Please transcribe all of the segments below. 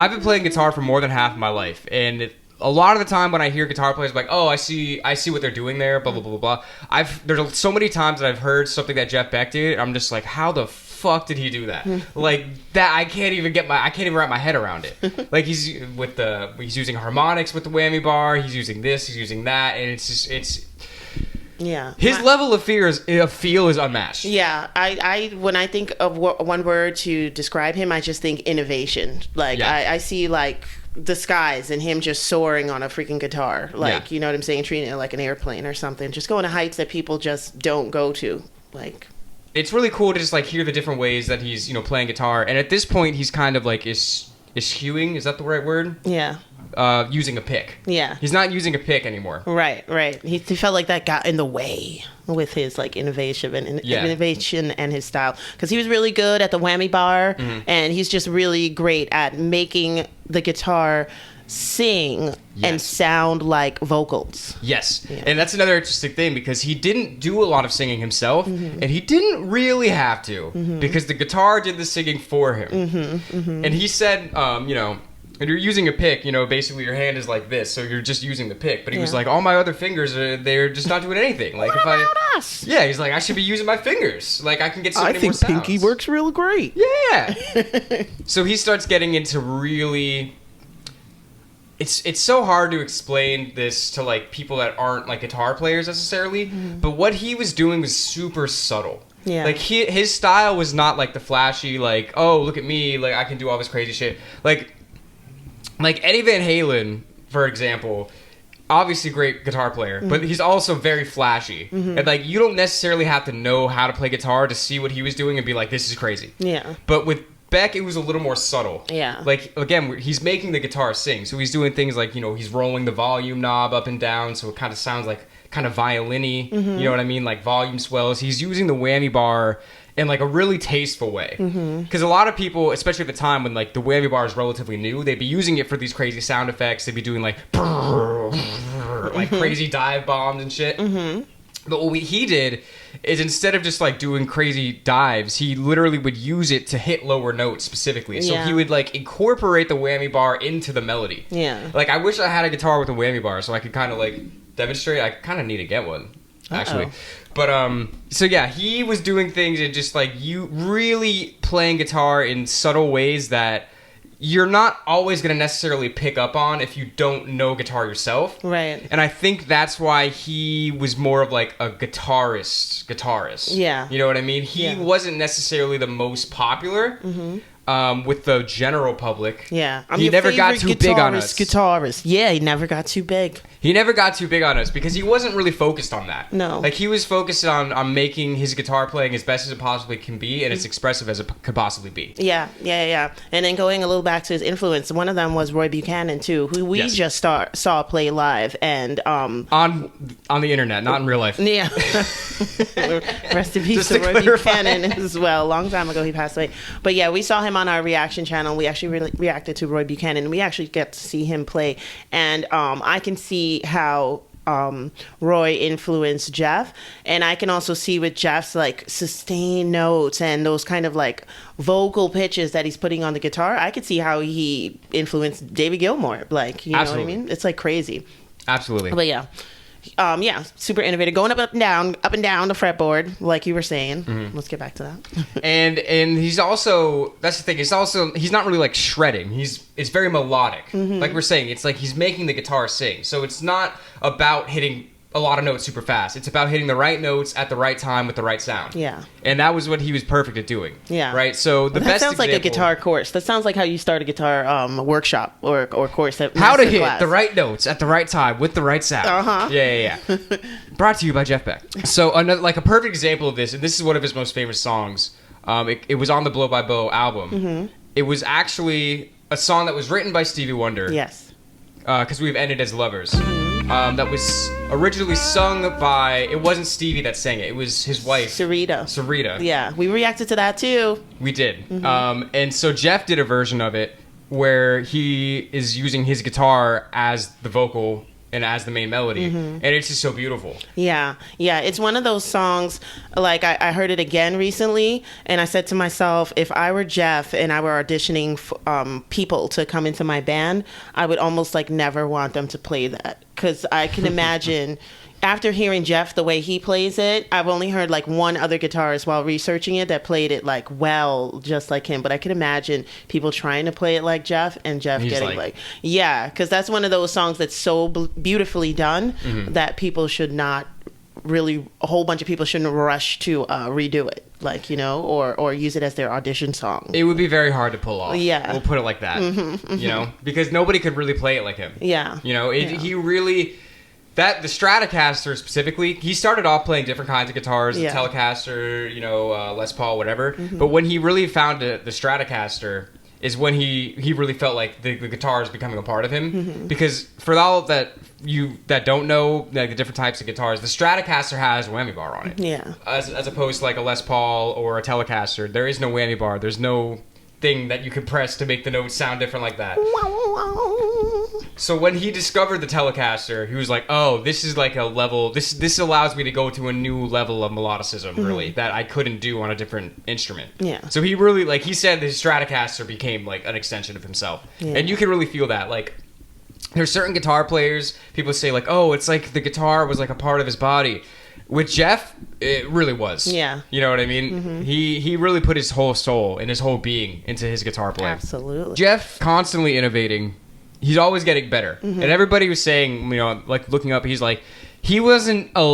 I've been playing guitar for more than half of my life, and a lot of the time when I hear guitar players, I'm like, oh, I see what they're doing there, blah blah blah blah blah. There's so many times that I've heard something that Jeff Beck did. I'm just like, how the fuck did he do that? Like that, I can't even wrap my head around it. Like he's using harmonics with the whammy bar. He's using this. He's using that, and it's. Yeah. His level of feel is unmatched. Yeah. I when I think of one word to describe him, I just think innovation. Like, I see, like, the skies and him just soaring on a freaking guitar. Like, you know what I'm saying? Treating it like an airplane or something. Just going to heights that people just don't go to. Like... It's really cool to just, like, hear the different ways that he's, you know, playing guitar. And at this point, he's kind of, like, eschewing. Is that the right word? Yeah. Using a pick. Yeah. He's not using a pick anymore. Right. He felt like that got in the way with his, like, innovation and his style. Because he was really good at the whammy bar, and he's just really great at making the guitar sing and sound like vocals. Yes. Yeah. And that's another interesting thing, because he didn't do a lot of singing himself, and he didn't really have to, because the guitar did the singing for him. And he said, you know, when you're using a pick, you know, basically your hand is like this, so you're just using the pick. But he was like, all my other fingers, they're just not doing anything. Like, what about us? Yeah, he's like, I should be using my fingers. Like, I can get so many more sounds. I think Pinky works real great. Yeah. So he starts getting into really... It's so hard to explain this to, like, people that aren't, like, guitar players necessarily. But what he was doing was super subtle. Yeah. Like, his style was not, like, the flashy, like, oh, look at me, like, I can do all this crazy shit. Like Eddie Van Halen, for example, obviously great guitar player, but he's also very flashy. And, like, you don't necessarily have to know how to play guitar to see what he was doing and be like, this is crazy. Yeah. But with Beck, it was a little more subtle. Yeah. Like, again, he's making the guitar sing. So he's doing things like, you know, he's rolling the volume knob up and down, so it kind of sounds like kind of violin-y. You know what I mean? Like volume swells. He's using the whammy bar in, like, a really tasteful way. Because a lot of people, especially at the time when, like, the whammy bar is relatively new, they'd be using it for these crazy sound effects. They'd be doing, like, like crazy dive bombs and shit. But what he did is, instead of just, like, doing crazy dives, he literally would use it to hit lower notes specifically. So he would, like, incorporate the whammy bar into the melody. Yeah. Like, I wish I had a guitar with a whammy bar so I could kind of, like, demonstrate. I kind of need to get one, actually. But, so yeah, he was doing things and just, like, you really playing guitar in subtle ways that you're not always going to necessarily pick up on if you don't know guitar yourself. Right. And I think that's why he was more of, like, a guitarist. Yeah. You know what I mean? He wasn't necessarily the most popular. With the general public. Yeah. He never got too big on us. Yeah, he never got too big. He never got too big on us because he wasn't really focused on that. No. Like, he was focused on making his guitar playing as best as it possibly can be and as expressive as it could possibly be. Yeah. And then going a little back to his influence, one of them was Roy Buchanan, too, who we just saw play live. And on the internet, not in real life. Yeah. Rest in peace to Roy Buchanan as well. A long time ago, he passed away. But yeah, we saw him on our reaction channel. We actually reacted to Roy Buchanan. We actually get to see him play. And I can see how Roy influenced Jeff, and I can also see with Jeff's, like, sustained notes and those kind of, like, vocal pitches that he's putting on the guitar. I could see how he influenced David Gilmour. Like, you know what I mean? It's, like, crazy. Absolutely. But yeah. Super innovative, going up and down the fretboard, like you were saying. Let's get back to that. and he's also, that's the thing, he's not really, like, shredding. It's very melodic. Like we're saying, it's like he's making the guitar sing. So it's not about hitting a lot of notes super fast. It's about hitting the right notes at the right time with the right sound. Yeah. And that was what he was perfect at doing. Yeah. Right? So that sounds like a guitar course. That sounds like how you start a guitar workshop or course. How to hit the right notes at the right time with the right sound. Yeah. Brought to you by Jeff Beck. So another, like, a perfect example of this, and this is one of his most famous songs. It was on the Blow by Blow album. It was actually a song that was written by Stevie Wonder. Yes. Because We've Ended as Lovers. That was originally sung by, it wasn't Stevie that sang it. It was his wife. Sarita. Yeah, we reacted to that too. We did. And so Jeff did a version of it where he is using his guitar as the vocal and as the main melody, and it's just so beautiful. Yeah, it's one of those songs, like I heard it again recently, and I said to myself, if I were Jeff and I were auditioning people to come into my band, I would almost like never want them to play that, because I can imagine after hearing Jeff, the way he plays it, I've only heard like one other guitarist while researching it that played it like well, just like him. But I can imagine people trying to play it like Jeff, and Jeff getting like yeah, because that's one of those songs that's so beautifully done that people should not really, a whole bunch of people shouldn't rush to redo it, like, you know, or use it as their audition song. It would be very hard to pull off. Yeah, we'll put it like that. You know, because nobody could really play it like him. Yeah, you know, he really. That the Stratocaster specifically, he started off playing different kinds of guitars, the Telecaster, you know, Les Paul, whatever. But when he really found the Stratocaster, is when he really felt like the guitar is becoming a part of him. Because for all that don't know, like the different types of guitars, the Stratocaster has a whammy bar on it. Yeah. As opposed to like a Les Paul or a Telecaster, there is no whammy bar. There's no thing that you could press to make the notes sound different like that. So when he discovered the Telecaster, he was like, oh, this is like a level, this allows me to go to a new level of melodicism, really, that I couldn't do on a different instrument. Yeah. So he really, like, he said the Stratocaster became like an extension of himself. Yeah. And you can really feel that. Like, there's certain guitar players, people say like, oh, it's like the guitar was like a part of his body. With Jeff, it really was. Yeah. You know what I mean? He really put his whole soul and his whole being into his guitar playing. Absolutely. Jeff constantly innovating. He's always getting better. And everybody was saying, you know, like looking up, he's like, he wasn't a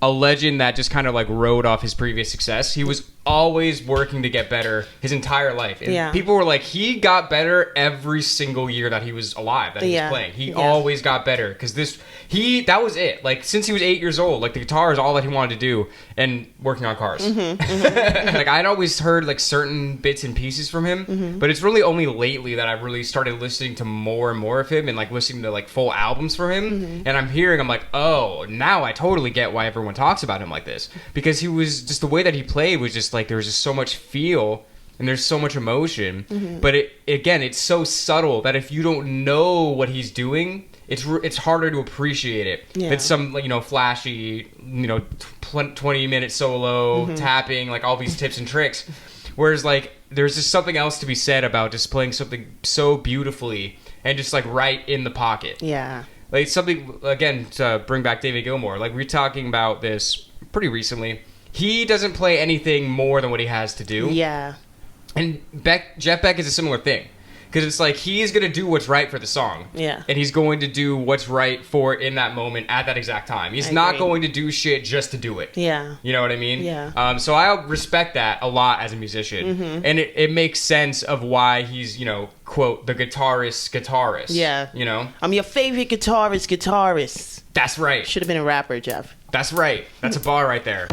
legend that just kind of like rode off his previous success. He was always working to get better his entire life. And people were like, he got better every single year that he was alive, that he was playing. He always got better because that was it. Like, since he was 8 years old, like the guitar is all that he wanted to do, and working on cars. Like, I'd always heard like certain bits and pieces from him, but it's really only lately that I've really started listening to more and more of him and like listening to like full albums from him. And I'm like, oh, now I totally get why everyone talks about him like this, because he was just, the way that he played was just like, there was just so much feel and there's so much emotion, but it's so subtle that if you don't know what he's doing, it's harder to appreciate it. It's some, you know, flashy, you know, 20-minute solo tapping, like all these tips and tricks, whereas like there's just something else to be said about just playing something so beautifully and just like right in the pocket. Yeah. Like something, again, to bring back David Gilmour, like we're talking about this pretty recently. He doesn't play anything more than what he has to do. Yeah. And Jeff Beck is a similar thing. Because it's like, he is going to do what's right for the song. Yeah. And he's going to do what's right for it in that moment at that exact time. He's not going to do shit just to do it. Yeah. You know what I mean? Yeah. So I respect that a lot as a musician. And it makes sense of why he's, you know, quote, the guitarist. Yeah. You know? I'm your favorite guitarist. That's right. Should have been a rapper, Jeff. That's right. That's a bar right there.